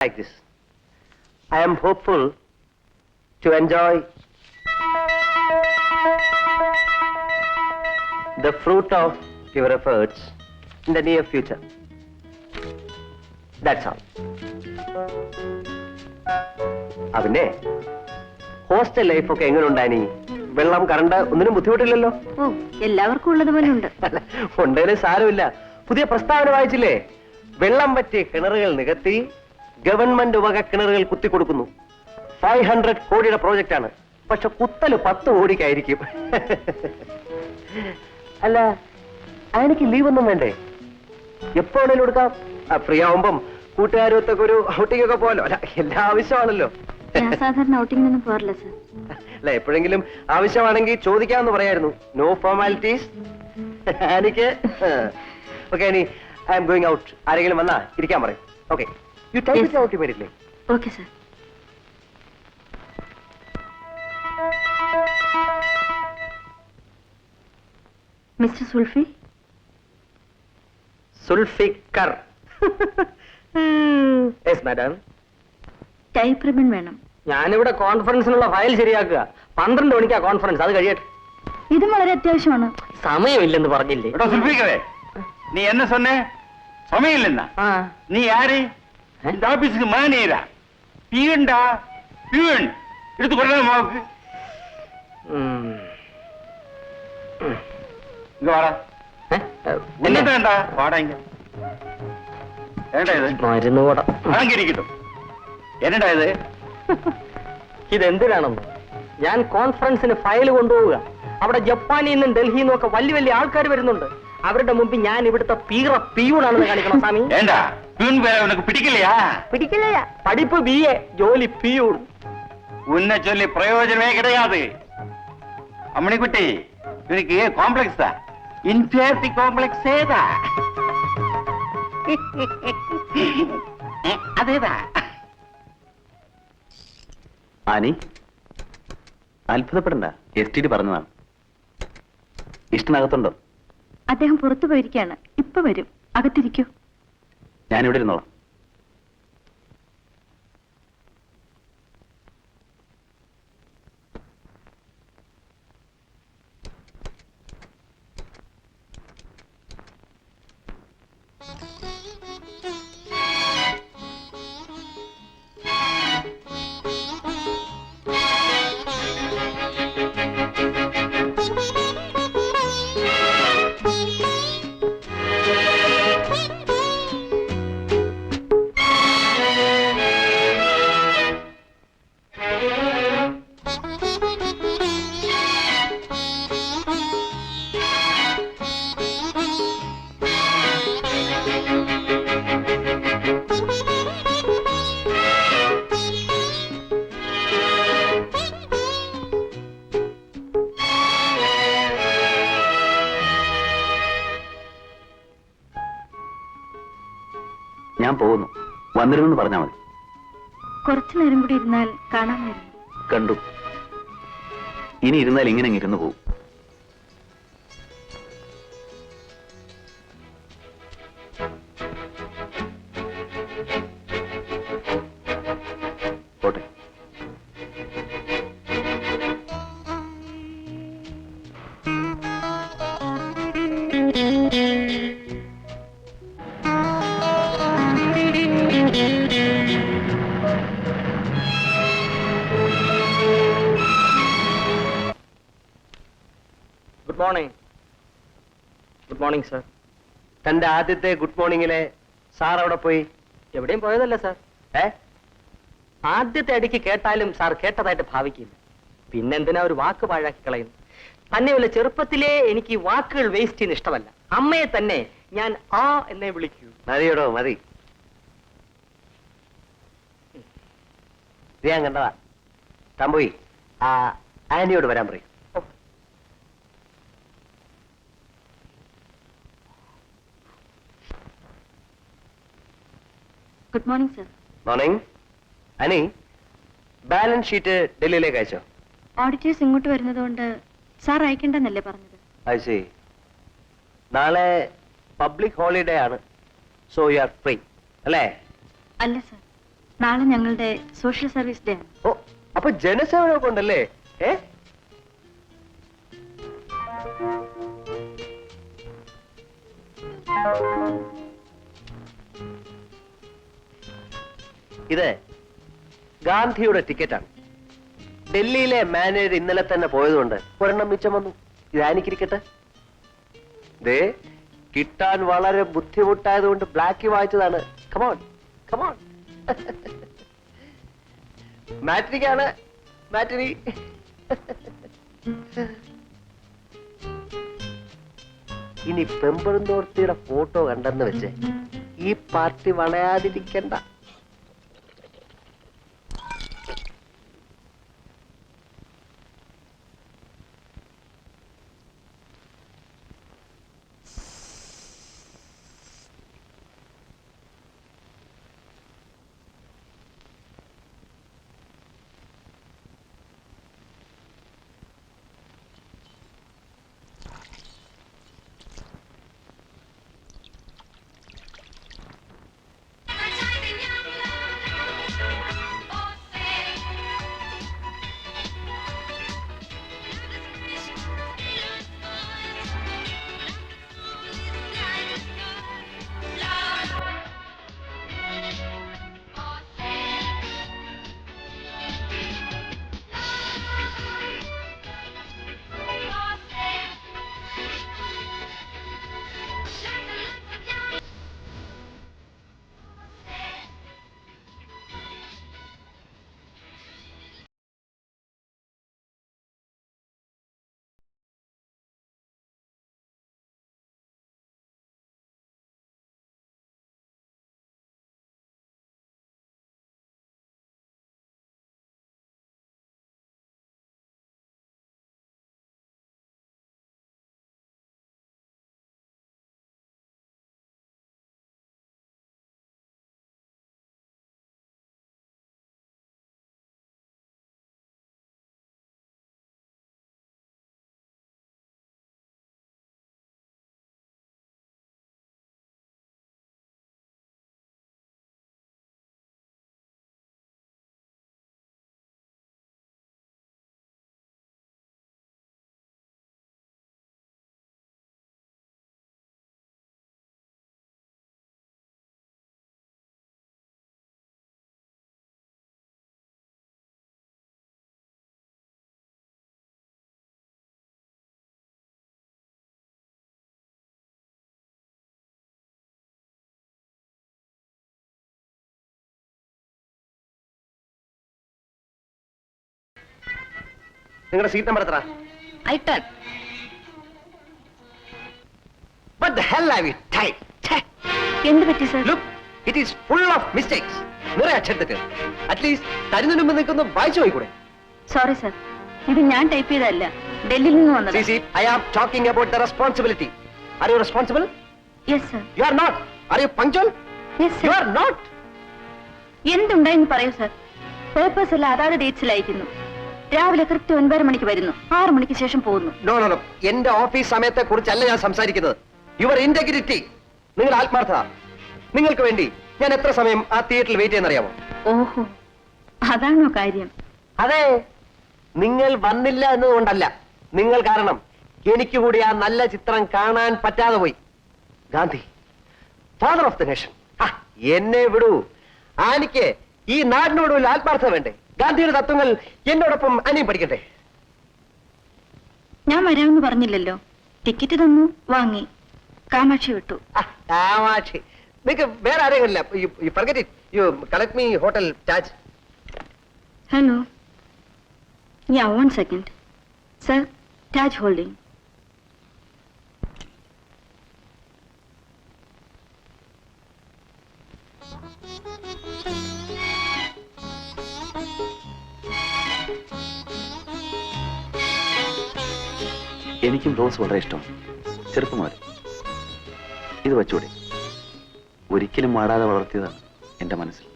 like this. I am hopeful to enjoy the fruit of your efforts in the near future. That's all. അവനെ hostel life ഒക്കെ എങ്ങനെ ഉണ്ടായി? വെള്ളം current ഒന്നിനും ബുദ്ധിമുട്ടില്ലല്ലോ? ഓ, എല്ലാവർക്കും ഉള്ളതുപോലെ ഉണ്ട്. ഉണ്ടേലും സാരമില്ല. പുതിയ പ്രസ്താവന വായിച്ചില്ലേ? വെള്ളം പറ്റിയ കിണറുകൾ നികത്തി ഗവൺമെന്റ് വക കിണറുകൾ കുത്തിക്കൊടുക്കുന്നു. 500 കോടിയുടെ പ്രോജക്റ്റ് ആണ്. പക്ഷെ കുത്തല് 10 കോടിക്കായിരിക്കും. അല്ല, എനിക്ക് ലീവ് ഒന്നും വേണ്ടേ? എപ്പോഴേലും എടുക്കാം. ഫ്രീ ആവുമ്പം കൂട്ടുകാരൊത്തൊക്കെ ഒരു ഔട്ടിംഗ് ഒക്കെ പോലോ. അല്ല, എല്ലാ ആവശ്യമാണല്ലോ. ഞാൻ സാധാരണ ഔട്ടിങ്ങിനൊന്നും പോറില്ല സർ. അല്ല, എപ്പോഴെങ്കിലും ആവശ്യമാണെങ്കിൽ ചോദിക്കാമെന്ന് പറയായിരുന്നു. No formalities. എനിക്ക് ഓക്കെ, ഇനി ഐ എം ഗോയിങ് ഔട്ട്. ആരെങ്കിലും വന്നാ ഇരിക്കാൻ പറയും. Okay, you take it out immediately. Okay sir. Mister Sulfi. Sulfikar. Yes madam. Type ribbon വേണം. ഞാനിവിടെ കോൺഫറൻസിനുള്ള ഫയൽ ശരിയാക്കുക. 12 മണിക്കാ കോൺഫറൻസ്. അത് കഴിയട്ടെ. ഇതും വളരെ അത്യാവശ്യമാണ്. സമയമില്ലെന്ന് പറഞ്ഞില്ലേ? நீ என்ன சொன்ன? சமயம் இல்லைன்னா நீ யாரு? இந்த ஆபீஸுக்கு மேனேஜரா? பியூன்டா, பியூன். எடுத்து கொடுங்க மாவுக்கு. இங்க வாடா. என்ன வேண்டா? வாடா இங்க. என்னடா இது? മരുന്ന് കൂട. அங்க இருக்கட்டும். என்னடா இது? ഇതെന്തിനാണെന്ന്? ഞാൻ കോൺഫറൻസിന് ഫയൽ കൊണ്ടുപോവുക. അവിടെ ജപ്പാനിൽ നിന്നും ഡൽഹിയിൽ നിന്നും ഒക്കെ വലിയ വലിയ ആൾക്കാർ വരുന്നുണ്ട്. അവരുടെ മുമ്പിൽ ഞാൻ ഇവിടുത്തെ പിയൂണാണെന്ന് കാണിക്കണം സ്വാമി. ஏண்டா பியூன் வேலை உனக்கு பிடிக்கலையா? പിടിക്കില്ല. പഠിപ്പ് BA, ജോലി പിയൂൺ. உன்னை சொல்லி பிரயோஜனமே கிடையாது. அம்மணிக்குட்டி, இவனுக்கு காம்ப்ளெக்ஸ் தான். இன்ஃபியாரிட்டி காம்ப்ளெக்ஸ் ஏதா? അതേതാ? ആനി, അത്ഭുതപ്പെടണ്ട. STD പറഞ്ഞതാണ്. ഇഷ്ടനകത്തുണ്ടോ? അദ്ദേഹം പുറത്തു പോയിരിക്കുകയാണ്. ഇപ്പൊ വരും. അകത്തിരിക്കൂ. ഞാനിവിടെ ഇരുന്നോളാം. ഞാൻ പോകുന്നു. വന്നിരുന്നെന്ന് പറഞ്ഞാൽ മതി. കുറച്ചു നേരം കൂടി ഇരുന്നാൽ കാണാമായിരുന്നു. കണ്ടു. ഇനി ഇരുന്നാൽ ഇങ്ങനെ ഇരുന്ന് പോകും. പോട്ടെ. Good morning. Good morning sir. തന്റെ ആദ്യത്തെ ഗുഡ് മോർണിംഗിലെ സാർ അവിടെ പോയി? എവിടെയും പോയതല്ല സാർ. ആദ്യത്തെ അടിക്ക് കേട്ടാലും സാർ കേട്ടതായിട്ട് ഭാവിക്കില്ല. പിന്നെന്തിനാ ഒരു വാക്ക് പാഴാക്കി കളയുന്നു? തന്നെയല്ല, ചെറുപ്പത്തിലേ എനിക്ക് ഈ വാക്കുകൾ വേസ്റ്റ് ചെയ്യുന്ന ഇഷ്ടമല്ല. അമ്മയെ തന്നെ ഞാൻ ആ എന്നെ വിളിക്കൂ. മതിയോടോ, മതി. ഞാൻ കണ്ടതാ. താൻ പോയി ആന്റിയോട് വരാൻ പറയും. Good morning sir. മോർണിംഗ്. അനി, ബാലൻസ് ഷീറ്റ് ഡൽഹിയിലേക്ക് അയച്ചോ? ഓഡിറ്റേഴ്സ് ഇങ്ങോട്ട് വരുന്നതുകൊണ്ട് സാർ അയക്കേണ്ടെന്നല്ലേ പറഞ്ഞത്? അത് ശരി. നാളെ പബ്ലിക് ഹോളിഡേ ആണ്. സോ യു ആർ ഫ്രീ അല്ലേ? അല്ല സർ, നാളെ ഞങ്ങളുടെ സോഷ്യൽ സർവീസ് ഡേ ആണ്. ഓ, അപ്പൊ ജനസേവനമൊക്കെ ഉണ്ടല്ലേ? ഏ, ഇത് ഗാന്ധിയുടെ ടിക്കറ്റാണ്. ഡൽഹിയിലെ മാനേജർ ഇന്നലെ തന്നെ പോയതുകൊണ്ട് ഒരെണ്ണം മിച്ചം വന്നു. ഇതാനിക്കിരിക്കട്ടെ. ദേ, കിട്ടാൻ വളരെ ബുദ്ധിമുട്ടായതുകൊണ്ട് ബ്ലാക്ക് വായിച്ചതാണ്. Come on come on. മാറ്റിനിക്കാണ്, മാറ്റിനി. ഇനി പെമ്പറന്തോർത്തിയുടെ ഫോട്ടോ കണ്ടെന്ന് വെച്ച് ഈ പാർട്ടി വളയാതിരിക്കണ്ട. നിങ്ങളുടെ സീറ്റ് നമ്പർ എത്ര? I10. What the hell have you typed? എന്ത് പറ്റി sir? Look, it is full of mistakes. നിറയെ അക്ഷരത്തെറ്റ്. അറ്റ്ലീസ്റ്റ് തരുന്നതിന് മുമ്പ് നിൽക്കുന്ന വായിച്ചു പോയിക്കൂടെ? സോറി സർ, ഇത് ഞാൻ ടൈപ്പ് ചെയ്തതല്ല, ഡൽഹിയിൽ നിന്ന് വന്നത്. See, I am talking about the responsibility. Are you responsible? Yes sir. You are not. Are you punctual? Yes You sir. are not. എന്തുണ്ടായെന്ന് പറയൂ സർ. പേപ്പേഴ്സ് എല്ലാം അതാത് ഡേറ്റ്സിൽ അയക്കുന്നു. രാവിലെ കൃത്യം 9 മണിക്ക് വരുന്നു, 6 മണിക്ക് ശേഷം പോകുന്നു. No, no, no. എന്റെ ഓഫീസ് സമയത്തെ കുറിച്ചല്ല ഞാൻ സംസാരിക്കുന്നത്. യുവർ ഇന്റഗ്രിറ്റി, നിങ്ങളുടെ ആത്മാർത്ഥത. നിങ്ങൾക്ക് വേണ്ടി ഞാൻ എത്ര സമയം ആ തിയേറ്ററിൽ വെയിറ്റ് ചെയ്യുന്നറിയാമോ? ഓഹോ, അതാണോ കാര്യം? അതെ, നിങ്ങൾ വന്നില്ല എന്നതുകൊണ്ടല്ല, നിങ്ങൾ കാരണം എനിക്ക് കൂടി ആ നല്ല ചിത്രം കാണാൻ പറ്റാതെ പോയി. Gandhi, father of the nation. എന്നെ വിടൂ. ആനിക്ക് ഈ നാടിനോട് ഒരു ആത്മാർത്ഥത വേണ്ടേ? ഗാന്ധിയുടെ തത്വങ്ങൾ എന്നോടൊപ്പം അനിയും പഠിക്കട്ടെ. ഞാൻ വരാമെന്ന് പറഞ്ഞില്ലല്ലോ. ടിക്കറ്റ് തന്നു, വാങ്ങി, കാമാക്ഷി വിട്ടു. കാമാക്ഷി, നിങ്ങൾക്ക് വേറെ ആരെങ്കിലും you collect me hotel Taj. Hello, ya 1 second sir. Taj holding. എനിക്കും റോസ് വളരെ ഇഷ്ടമാണ്, ചെറുപ്പം മുതൽ. ഇത് വച്ചൂടെ? ഒരിക്കലും മാടാതെ വളർത്തിയതാണ് എന്റെ മനസ്സിൽ.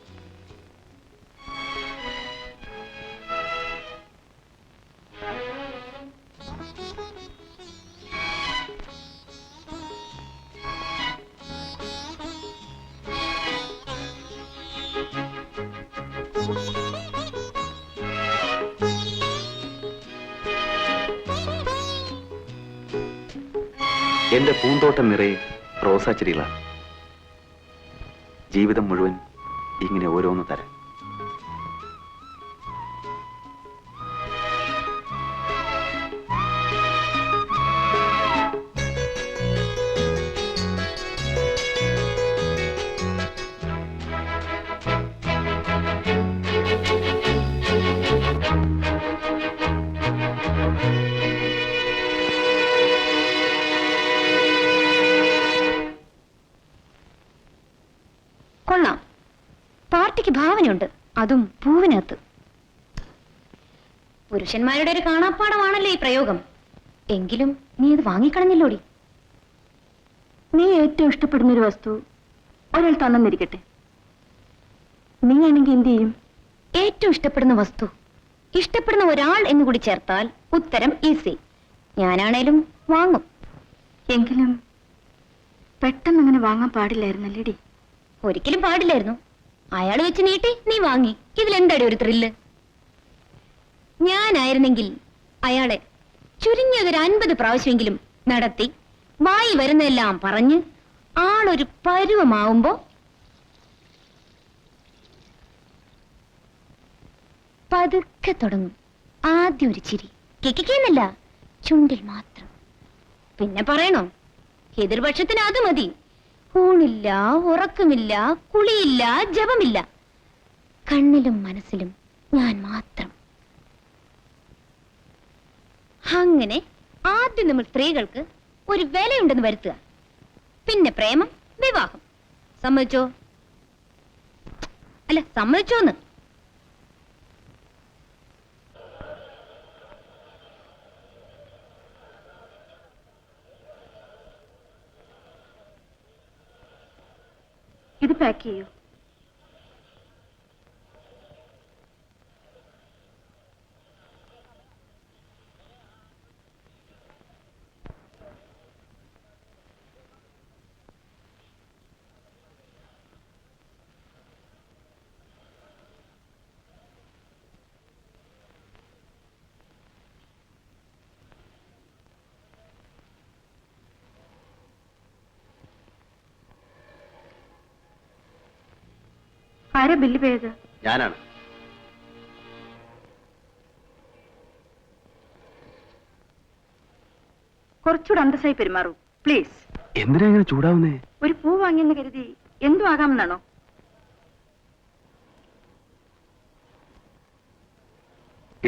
എന്റെ പൂന്തോട്ടം നിറയെ റോസാച്ചെടികളാണ്. ജീവിതം മുഴുവൻ ഇങ്ങനെ ഓരോന്ന് തരാം. കൊള്ളാം. പാർട്ടിക്ക് ഭാവനയുണ്ട്, അതും പൂവിനകത്ത്. പുരുഷന്മാരുടെ ഒരു കാണാപ്പാടമാണല്ലോ ഈ പ്രയോഗം. എങ്കിലും നീ ഇത് വാങ്ങിക്കളഞ്ഞല്ലോടി. നീ ഏറ്റവും ഇഷ്ടപ്പെടുന്ന ഒരു വസ്തു ഒരാൾ തന്നിരിക്കട്ടെ, നീ ആണെങ്കിൽ എന്ത് ചെയ്യും? ഏറ്റവും ഇഷ്ടപ്പെടുന്ന വസ്തു, ഇഷ്ടപ്പെടുന്ന ഒരാൾ എന്നുകൂടി ചേർത്താൽ ഉത്തരം ഈസി. ഞാനാണേലും വാങ്ങും. എങ്കിലും പെട്ടെന്ന് അങ്ങനെ വാങ്ങാൻ പാടില്ലായിരുന്നല്ലേടി? ഒരിക്കലും പാടില്ലായിരുന്നു. അയാൾ വെച്ച് നീട്ടി, നീ വാങ്ങി. ഇതിലെന്താടി ഒരു ത്രില്ല്? ഞാനായിരുന്നെങ്കിൽ അയാളെ ചുരുങ്ങിയതൊരു 50 പ്രാവശ്യമെങ്കിലും നടത്തി വായി വരുന്നതെല്ലാം പറഞ്ഞ് ആളൊരു പരുവമാവുമ്പോ പതുക്കെ തുടങ്ങും. ആദ്യം ഒരു ചിരി, കിക്കിക്കെന്നല്ല, ചുണ്ടിൽ മാത്രം. പിന്നെ പറയണോ, എതിർപക്ഷത്തിന് അത് മതി. ഊണില്ല, ഉറക്കമില്ല, കുളിയില്ല, ജപമില്ല. കണ്ണിലും മനസ്സിലും ഞാൻ മാത്രം. അങ്ങനെ ആദ്യം നമ്മൾ സ്ത്രീകൾക്ക് ഒരു വിലയുണ്ടെന്ന് വരുത്തുക. പിന്നെ പ്രേമം, വിവാഹം. സമ്മതിച്ചോ? അല്ല, സമ്മതിച്ചോന്ന്? ഇത് പാക്ക് ചെയ്യൂ. ആരാ ബില്ല് പേയത്? ഞാനാണ്. കുറച്ചുകൂടെ അന്തസ്സായി പെരുമാറൂ പ്ലീസ്. എന്തിനാ ഇങ്ങനെ ചൂടാവുന്നേ? ഒരു പൂ വാങ്ങിയെന്ന് കരുതി എന്തു ആകാമെന്നാണോ?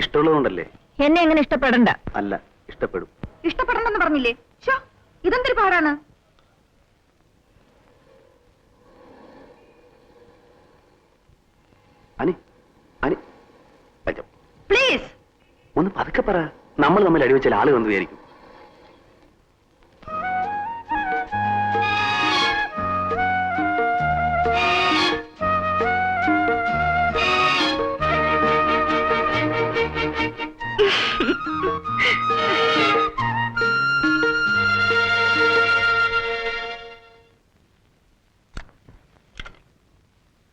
ഇഷ്ടമുള്ളതുകൊണ്ടല്ലേ? എന്നെ എങ്ങനെ ഇഷ്ടപ്പെടണ്ട? അല്ല, ഇഷ്ടപ്പെടും. ഇഷ്ടപ്പെടണ്ടെന്ന് പറഞ്ഞില്ലേ? ഇതെന്തൊരു പാടാണ്. അനി അനി പ്ലീസ് ഒന്ന് പതുക്കെ പറ. നമ്മൾ തമ്മിൽ അടിവെച്ചാൽ ആള് വന്നു വിചാരിക്കും.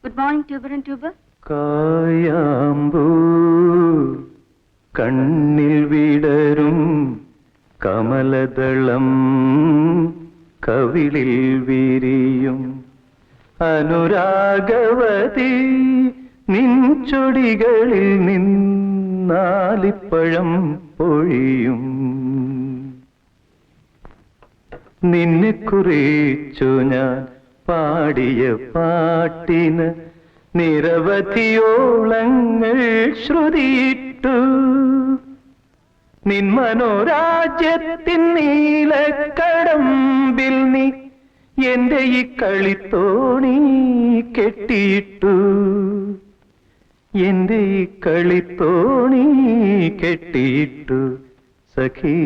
ഗുഡ് മോർണിംഗ് ട്യൂബർ ആൻഡ് ട്യൂബർ. കായാമ്പൂ കണ്ണിൽ വിടരും കമലദളം കവിളിൽ വിരിയും അനുരാഗവതി നിൻചൊടികളിൽ നിന്നാലിപ്പഴം പൊഴിയും നിന്നെ കുറിച്ചു ഞാൻ പാടിയ പാട്ടിന് നിരവധിയോളങ്ങൾ ശ്രുതിയിട്ടു നിൻ മനോരാജ്യത്തിൻ നീലക്കടമ്പിൽ നീ എന്റെ ഈ കളിത്തോണി കെട്ടിയിട്ടു എന്റെ ഈ കളിത്തോണി കെട്ടിയിട്ടു സഖി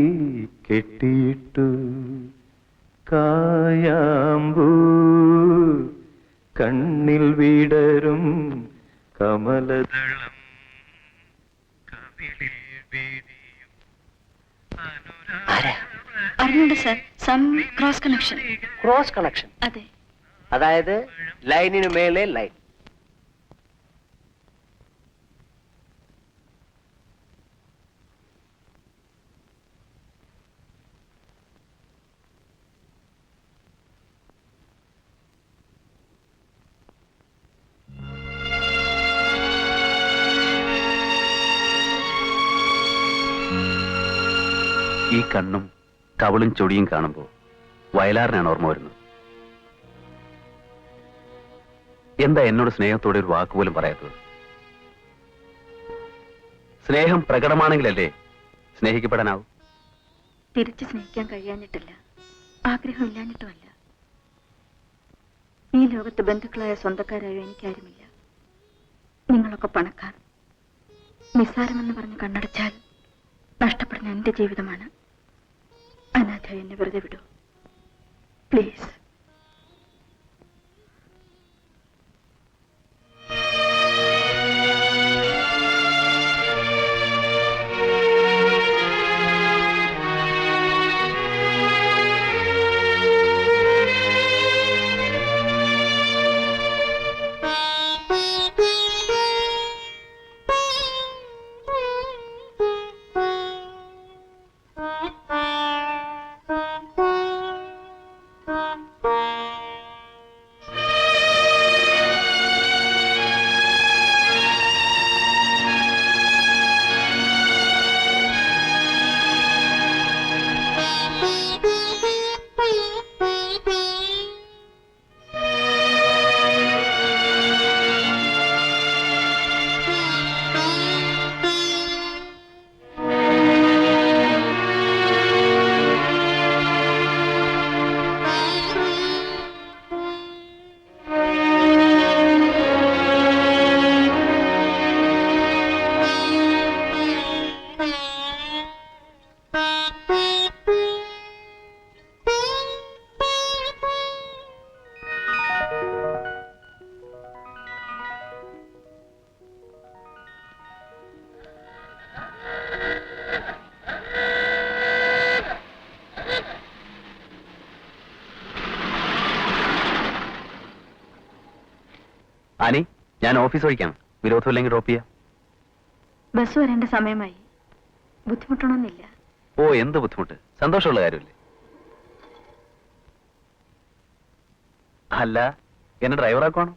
കെട്ടിയിട്ടു കായാമ്പൂ കണ്ണിൽ വിടരും കമലദളം കവിളിൽ വിരിയും അറിഞ്ഞുണ്ട് sir, some cross connection. Cross connection? അതെ. അതായത് ലൈനിനു മേലെ ലൈൻ. ഈ കണ്ണും കവളും ചൊടിയും കാണുമ്പോൾ വയലാറിനാണ് ഓർമ്മ വരുന്നത്. എന്താ എന്നോട് സ്നേഹത്തോടെ ഒരു വാക്കുപോലും പറയാത്തത്? സ്നേഹം പ്രകടമാണെങ്കിലല്ലേ സ്നേഹിക്കപ്പെടാനാവും. തിരിച്ചു സ്നേഹിക്കാൻ കഴിയാഞ്ഞിട്ടില്ല, ആഗ്രഹമില്ലാഞ്ഞിട്ടുമല്ല. ഈ ലോകത്ത് ബന്ധുക്കളായ സ്വന്തക്കാരായോ എനിക്കാരുമില്ല. നിങ്ങളൊക്കെ പണക്കാർ. നിസ്സാരമെന്ന് പറഞ്ഞ് കണ്ണടച്ചാൽ നഷ്ടപ്പെടുന്ന എന്റെ ജീവിതമാണ്. അനാഥ എന്നെ വെറുതെ വിടൂ പ്ലീസ്. ആനി, ഞാൻ ഓഫീസ് വഴിക്കാണ്. വിരോധമില്ലെങ്കിൽ ഡ്രോപ്പ് ചെയ്യാം. ബസ് വരേണ്ട സമയമായി. ബുദ്ധിമുട്ടണമെന്നില്ല. ഓ, എന്ത് ബുദ്ധിമുട്ട്? സന്തോഷമുള്ള കാര്യമല്ലേ? അല്ല, എന്നെ ഡ്രൈവറാക്കുവാണോ?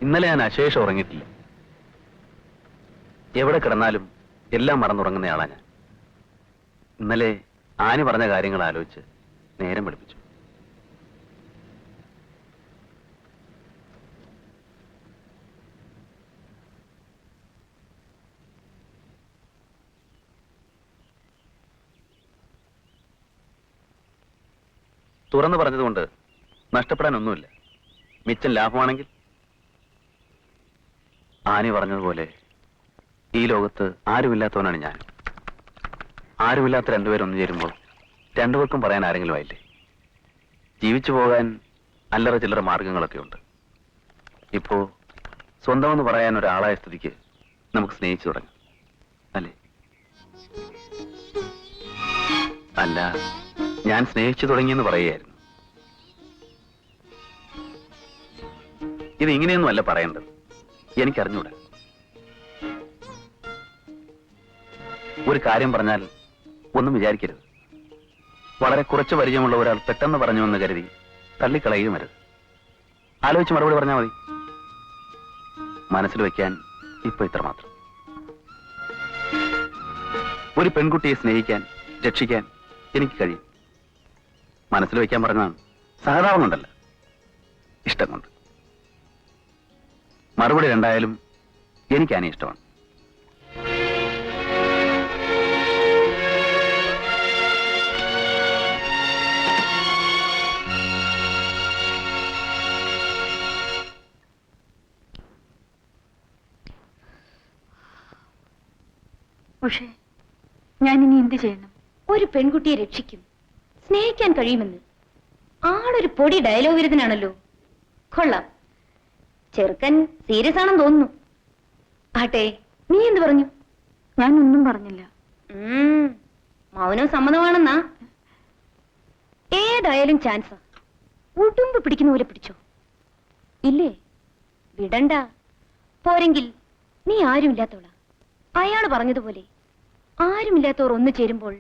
ഇന്നലെ ഞാൻ അശേഷം ഉറങ്ങിയിട്ടില്ല. എവിടെ കിടന്നാലും എല്ലാം മറന്നുറങ്ങുന്നയാളാ ഞാൻ. ഇന്നലെ ആനി പറഞ്ഞ കാര്യങ്ങൾ ആലോചിച്ച് നേരം വെളുപ്പിച്ചു. തുറന്നു പറഞ്ഞതുകൊണ്ട് നഷ്ടപ്പെടാനൊന്നുമില്ല. മിച്ചം ലാഭമാണെങ്കിൽ. ആനി പറഞ്ഞതുപോലെ ഈ ലോകത്ത് ആരുമില്ലാത്തവനാണ് ഞാൻ. ആരുമില്ലാത്ത രണ്ടുപേരൊന്നു ചേരുമ്പോൾ രണ്ടുപേർക്കും പറയാൻ ആരെങ്കിലും ആയില്ലേ? ജീവിച്ചു പോകാൻ അല്ലറ ചില്ലറ മാർഗങ്ങളൊക്കെ ഉണ്ട്. ഇപ്പോ സ്വന്തമെന്ന് പറയാൻ ഒരാളായ സ്ഥിതിക്ക് നമുക്ക് സ്നേഹിച്ചു തുടങ്ങാം, അല്ലേ? അല്ല, ഞാൻ സ്നേഹിച്ചു തുടങ്ങിയെന്ന് പറയുകയായിരുന്നു. ഇത് ഇങ്ങനെയൊന്നും അല്ല പറയേണ്ടത്. എനിക്കറിഞ്ഞൂടാ. ഒരു കാര്യം പറഞ്ഞാൽ ഒന്നും വിചാരിക്കരുത്. വളരെ കുറച്ച് പരിചയമുള്ള ഒരാൾ പെട്ടെന്ന് പറഞ്ഞുവെന്ന് കരുതി തള്ളിക്കളയുകയും അരുത്. ആലോചിച്ച് മറുപടി പറഞ്ഞാൽ മതി. മനസ്സിൽ വയ്ക്കാൻ ഇപ്പൊ ഇത്രമാത്രം. ഒരു പെൺകുട്ടിയെ സ്നേഹിക്കാൻ, രക്ഷിക്കാൻ എനിക്ക് കഴിയും. മനസ്സിൽ വയ്ക്കാൻ പറഞ്ഞതാണ്. സഹതാപം കൊണ്ടല്ല, ഇഷ്ടം കൊണ്ട്. മറുപടി രണ്ടായാലും എനിക്ക് ആനെ ഇഷ്ടമാണ്. പക്ഷേ ഞാൻ ഇനി എന്ത് ചെയ്യണം? ഒരു പെൺകുട്ടിയെ രക്ഷിക്കും, സ്നേഹിക്കാൻ കഴിയുമെന്ന് ആളൊരു പൊടി ഡയലോഗ് വിരുദ്ധനാണല്ലോ. കൊള്ളാം. ചെറുക്കൻ സീരിയസ് ആണെന്ന് തോന്നുന്നു. ആട്ടെ, നീ എന്ത് പറഞ്ഞു? ഞാനൊന്നും പറഞ്ഞില്ല. മൗനം സമ്മതമാണെന്നാ? ഏതായാലും ചാൻസാ. ഉടുമ്പ് പിടിക്കുന്ന പോലെ പിടിച്ചോ. ഇല്ലേ? വിടണ്ട. പോരെങ്കിൽ നീ ആരുമില്ലാത്തവളാ. അയാള് പറഞ്ഞതുപോലെ ആരുമില്ലാത്തവർ ഒന്നു ചേരുമ്പോൾ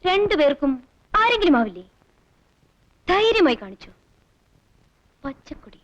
രണ്ടുപേർക്കും ആരെങ്കിലും ആവില്ലേ? ധൈര്യമായി കാണിച്ചോ. പച്ചക്കൊടി.